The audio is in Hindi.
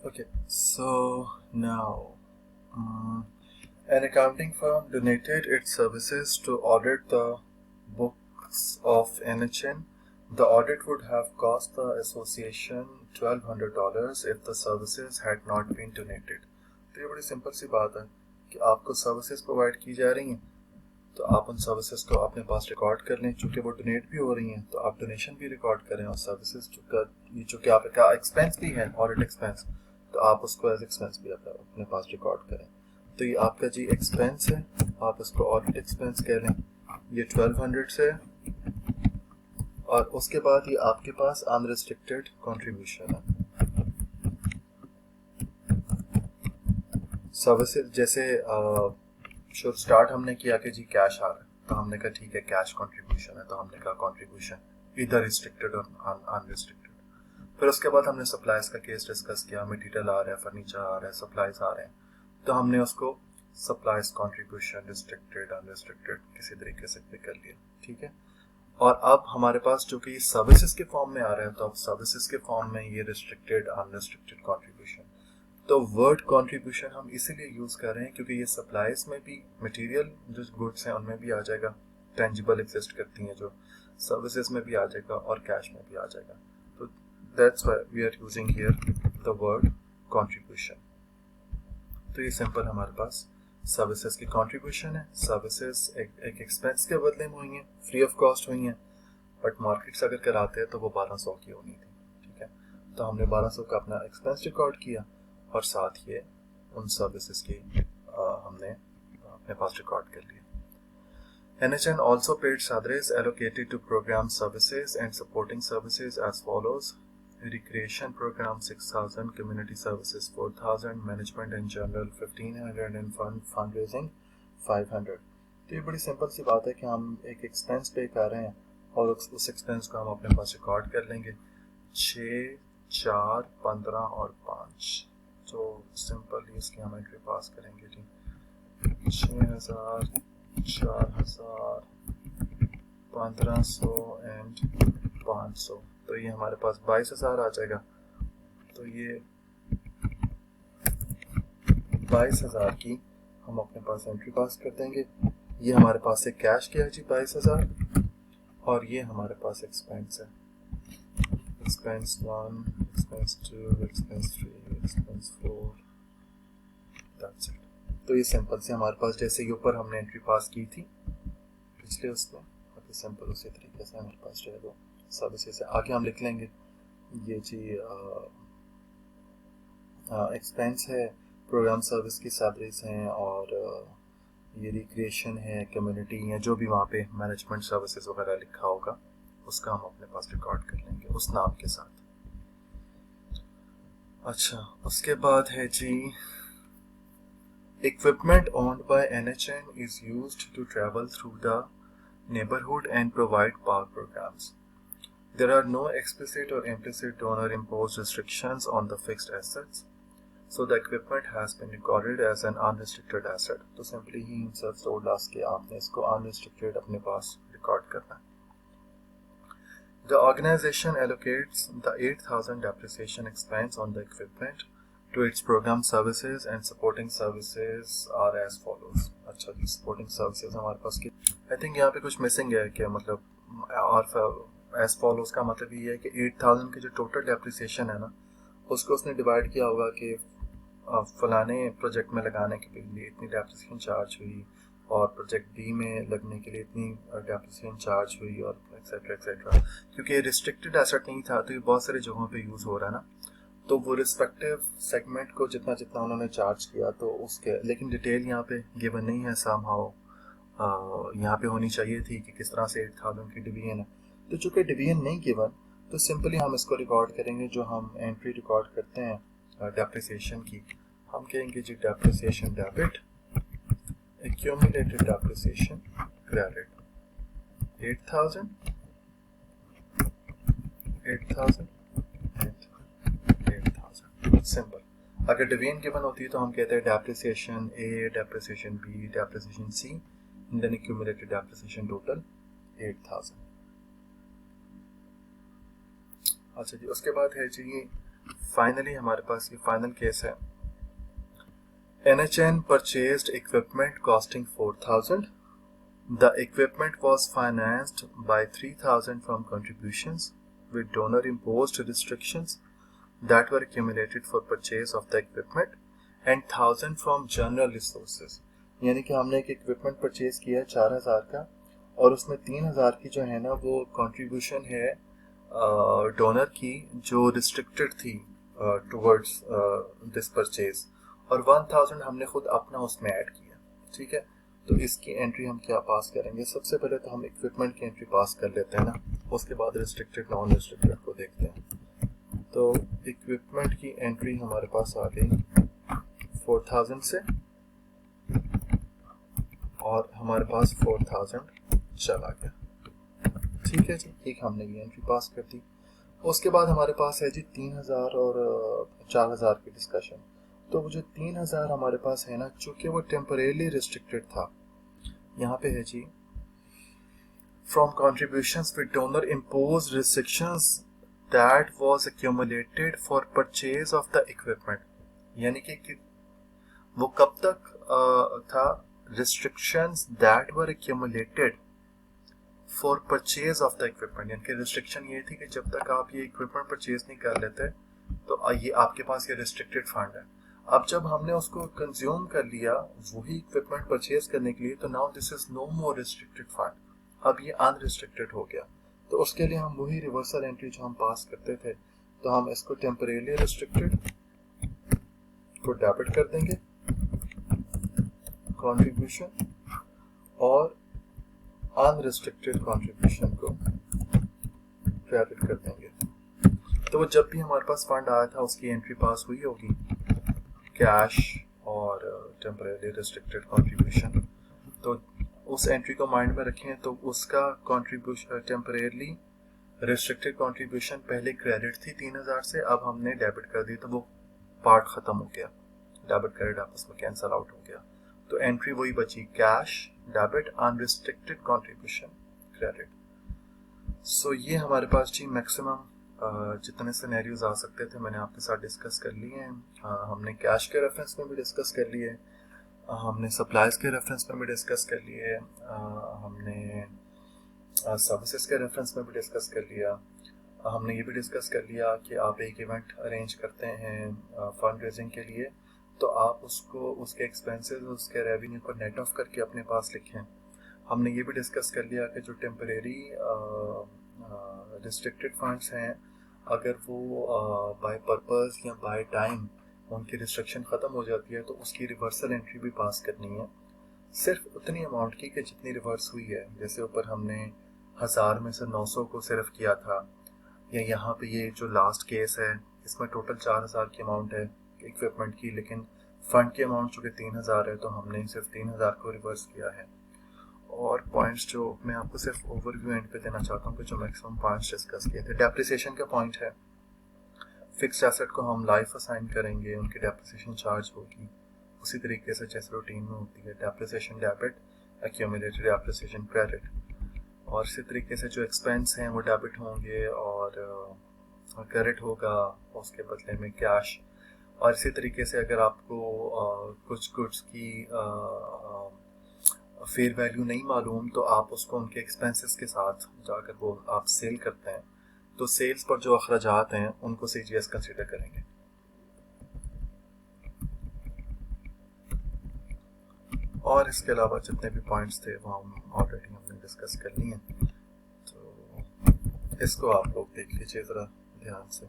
Okay, so now an accounting firm donated its services to audit the books of NHN. The audit would have cost the association $1,200 if the services had not been donated. तो ये बड़ी सिंपल सी बात है कि आपको सर्विसेज प्रोवाइड की जा रही हैं, तो आप उन सर्विसेज को अपने पास रिकॉर्ड कर लें। चूँकि वो डोनेट भी हो रही हैं तो आप डोनेशन भी रिकॉर्ड करें, और सर्विसेज चूँकि आपका एक्सपेंस भी है ऑडिट एक्सपेंस, तो आप उसको एज एक्सपेंस भी अपने पास रिकॉर्ड करें। तो ये आपका जी एक्सपेंस है, आप इसको ऑडिट एक्सपेंस कह लें, ये 1200 से, और उसके बाद ये आपके पास अनरिस्ट्रिक्टेड कंट्रीब्यूशन है। सर्विसेज जैसे शुरू स्टार्ट हमने किया कि जी कैश आ रहा है, तो हमने कहा ठीक है कैश कंट्रीब्यूशन है, तो हमने कहा कंट्रीब्यूशन इधर रिस्ट्रिक्टेड और अनरिस्ट्रिक्टेड। फिर उसके बाद हमने सप्लाईज का केस डिस्कस किया, मटेरियल आ रहा है, फर्नीचर आ रहा है, सप्लाईज आ रहे हैं, तो हमने उसको सप्लाईज कंट्रीब्यूशन रिस्ट्रिक्टेड अनरिस्ट्रिक्टेड किसी तरीके से भी कर लिया, ठीक है। और अब हमारे पास चूंकि ये सर्विसेज के फॉर्म में आ रहा है, तो अब सर्विसेज के फॉर्म में ये रिस्ट्रिक्टेड अनरिस्ट्रिक्टेड कंट्रीब्यूशन, तो वर्ड कंट्रीब्यूशन हम इसीलिए यूज कर रहे हैं क्योंकि ये सप्लाईज में भी मटेरियल जो गुड्स हैं उनमें भी आ जाएगा, टेंजिबल एग्जिस्ट करती हैं जो, सर्विसेज में भी आ जाएगा और कैश में भी आ जाएगा। तो that's why we are using here the word contribution. तो ये सिंपल हमारे पास सर्विसेज की कंट्रीब्यूशन है। सर्विसेज एक एक्सपेंस के बदले में हुई हैं, फ्री ऑफ कॉस्ट हुई हैं, बट मार्केट्स अगर कराते हैं तो वो 1200 की होनी थी, ठीक है। तो हमने 1200 का अपना एक्सपेंस रिकॉर्ड किया और साथ ये उन सर्विसेज की हमने अपने पास रिकॉर्ड कर लिया। NHN also paid salaries allocated to program services and supporting services as follows: recreation program 6,000, community services 4,000, management and general 1,500 and fundraising 500। तो ये बड़ी सिंपल सी बात है कि हम एक एक्सपेंस पे कर रहे हैं और उस एक्सपेंस को हम अपने पास रिकॉर्ड कर लेंगे। 6, 4, 15 और 5, तो सिंपल इसकी हम एंट्री पास करेंगे जी। 6,000, 4,000, 1,500 एंड 500, तो ये हमारे पास 22,000 आ जाएगा। तो ये 22,000 की हम अपने पास एंट्री पास कर देंगे। ये हमारे पास से कैश क्या है जी 22,000, और ये हमारे पास एक्सपेंस है, expense 1, expense 2, expense 3, expense 4, that's it. तो ये सिंपल से हमारे पास जैसे ये ऊपर हमने एंट्री पास की थी पिछले उसमें, और सिंपल उसी तरीके से हमारे पास जो है वो सर्विसेज से आगे हम लिख लेंगे। ये जी एक्सपेंस है, प्रोग्राम सर्विस की सैलरीज हैं, और ये रिक्रिएशन है, कम्युनिटी है, जो भी वहाँ पे मैनेजमेंट सर्विसेज वगैरह लिखा होगा उसका हम अपने पास रिकॉर्ड कर लेंगे उस नाम के साथ। अच्छा, उसके बाद है जी equipment owned by NHN is used to travel through the neighborhood and provide park programs. There are no explicit or implicit donor imposed restrictions on the fixed assets, so the equipment has been recorded as an unrestricted asset. तो simply he himself told us कि आपने इसको unrestricted अपने पास रिकॉर्ड करना है। The organization allocates the 8,000 depreciation expense on the equipment to its program services and supporting services are as follows। अच्छा जी, supporting services हमारे पास की I think यहाँ पे कुछ missing है कि मतलब, और as follows का मतलब ये है कि 8,000 की जो टोटल डेप्रिसिएशन है ना, उसको उसने डिवाइड किया होगा कि फलाने प्रोजेक्ट में लगाने के लिए इतनी डेप्रिसिएशन चार्ज हुई, और प्रोजेक्ट बी में लगने के लिए इतनी डेप्रिसिएशन चार्ज हुई, और एक्सेट्रा एक्सेट्रा। क्योंकि रिस्ट्रिक्टेड एसेट नहीं था तो ये बहुत सारी जगहों पे यूज़ हो रहा है ना, तो वो रिस्पेक्टिव सेगमेंट को जितना जितना उन्होंने चार्ज किया तो उसके, लेकिन डिटेल यहाँ पे गिवन नहीं है। समहाउ यहाँ पे होनी चाहिए थी कि किस तरह से 8,000 की डिवीजन है, तो चूँकि डिवीजन नहीं गिवन तो सिंपली हम इसको रिकॉर्ड करेंगे। जो हम एंट्री रिकॉर्ड करते हैं डेप्रिसिएशन की, हम कहेंगे जी depreciation debit, accumulated depreciation credit 8,000 8,000 and 8,000। Simple. अगर डिवीजन गिवन होती है तो हम कहते हैं depreciation A, depreciation B, depreciation C, and then accumulated depreciation total 8,000। अच्छा जी, उसके बाद है जी फाइनली हमारे पास ये फाइनल केस है। NHN purchased equipment costing 4,000. The equipment was financed by 3,000 from contributions with donor imposed restrictions that were accumulated for purchase of the equipment and 1,000 from general resources. यानी कि हमने एक इक्विपमेंट परचेज किया 4,000 का और उसमें 3,000 की जो है ना वो कंट्रीब्यूशन है डोनर की जो रिस्ट्रिक्टेड थी टुवर्ड्स दिस परचेज, और 1,000 हमने खुद अपना उसमें ऐड किया। ठीक है, तो इसकी एंट्री हम क्या पास करेंगे? सबसे पहले तो हम इक्विपमेंट की एंट्री पास कर लेते हैं ना, उसके बाद रिस्ट्रिक्टेड नॉन रिस्ट्रिक्टेड को देखते हैं। तो इक्विपमेंट की एंट्री हमारे पास आ गई 4,000 से और हमारे पास 4,000 चला गया। ठीक है जी, एक हमने ये एंट्री पास कर दी। उसके बाद हमारे पास है जी 3,000 और 4,000 की डिस्कशन। तो वो जो 3,000 हमारे पास है ना, चूंकि वो टेम्परेली रिस्ट्रिक्टेड था, यहाँ पे है जी from contributions with donor imposed restrictions that was accumulated for purchase of the equipment. यानी कि वो कब तक था? Restrictions that were accumulated for purchase of the equipment. यानी कि रिस्ट्रिक्शन ये थी कि जब तक आप ये इक्विपमेंट परचेज नहीं कर लेते तो ये आपके पास ये रिस्ट्रिक्टेड फंड है। अब जब हमने उसको कंज्यूम कर लिया वही इक्विपमेंट परचेज करने के लिए, तो now this is no more restricted fund, अब ये अनरिस्ट्रिक्टेड हो गया। तो उसके लिए हम वही रिवर्सल एंट्री जो हम पास करते थे, तो हम इसको टेम्परेली रिस्ट्रिक्टेड को डेबिट कर देंगे कंट्रीब्यूशन और अनरिस्ट्रिक्टेड कंट्रीब्यूशन को क्रेडिट कर देंगे। तो वो जब भी हमारे पास फंड आया था उसकी एंट्री पास हुई होगी कैश और टेम्परेरी रिस्ट्रिक्टेड कंट्रीब्यूशन। तो उस एंट्री को माइंड में रखें, तो उसका कंट्रीब्यूशन टेम्परेरी रिस्ट्रिक्टेड कंट्रीब्यूशन पहले क्रेडिट थी 3,000 से, अब हमने डेबिट कर दी, तो वो पार्ट खत्म हो गया, डेबिट क्रेडिट आपस में कैंसिल आउट हो गया। तो एंट्री वही बची cash debit unrestricted contribution credit. So ये हमारे पास जी मैक्सिमम जितने सिनेरियोज आ सकते थे मैंने आपके साथ डिस्कस कर लिए हैं। हमने कैश के रेफरेंस में भी डिस्कस कर लिए, हमने सप्लाईज के रेफरेंस में भी डिस्कस कर लिए, हमने सर्विसेज के रेफरेंस में भी डिस्कस कर लिया। हमने ये भी डिस्कस कर लिया कि आप एक इवेंट अरेंज करते हैं फंड रेजिंग के लिए, तो आप उसको उसके एक्सपेंसेस उसके रेवेन्यू को नेट ऑफ करके अपने पास लिखें। हमने ये भी डिस्कस कर लिया कि जो टेम्परेरी रिस्ट्रिक्टेड फंड्स हैं, अगर वो बाय पर्पस या बाय टाइम उनकी रिस्ट्रिक्शन ख़त्म हो जाती है तो उसकी रिवर्सल एंट्री भी पास करनी है, सिर्फ उतनी अमाउंट की कि जितनी रिवर्स हुई है। जैसे ऊपर हमने 1,000 में से 900 को सिर्फ किया था, या यहाँ पे ये जो लास्ट केस है इसमें टोटल 4,000 की अमाउंट है इक्विपमेंट की, लेकिन फंड की अमाउंट चूँकि 3,000 है तो हमने सिर्फ 3,000 को रिवर्स किया है। और पॉइंट्स जो मैं आपको सिर्फ ओवरव्यू एंड पे देना चाहता हूँ कि जो मैक्सिमम पॉइंट्स डिस्कस किए थे। डेप्रिसिएशन का पॉइंट है, फिक्स्ड एसेट को हम लाइफ असाइन करेंगे, उनकी डेप्रिसिएशन चार्ज होगी उसी तरीके से जैसे रूटीन में होती है, depreciation debit accumulated depreciation credit. और इसी तरीके से जो एक्सपेंस हैं वो डेबिट होंगे और क्रेडिट होगा उसके बदले में कैश। और इसी तरीके से अगर आपको कुछ गुड्स की फेयर वैल्यू नहीं मालूम तो आप उसको उनके एक्सपेंसेस के साथ जाकर वो आप सेल करते हैं, तो सेल्स पर जो अखराजात हैं उनको CGS कंसीडर करेंगे। और इसके अलावा जितने भी पॉइंट्स थे वो हम ऑलरेडी हमने डिस्कस कर लिए हैं, तो इसको आप लोग देख लीजिए ज़रा ध्यान से।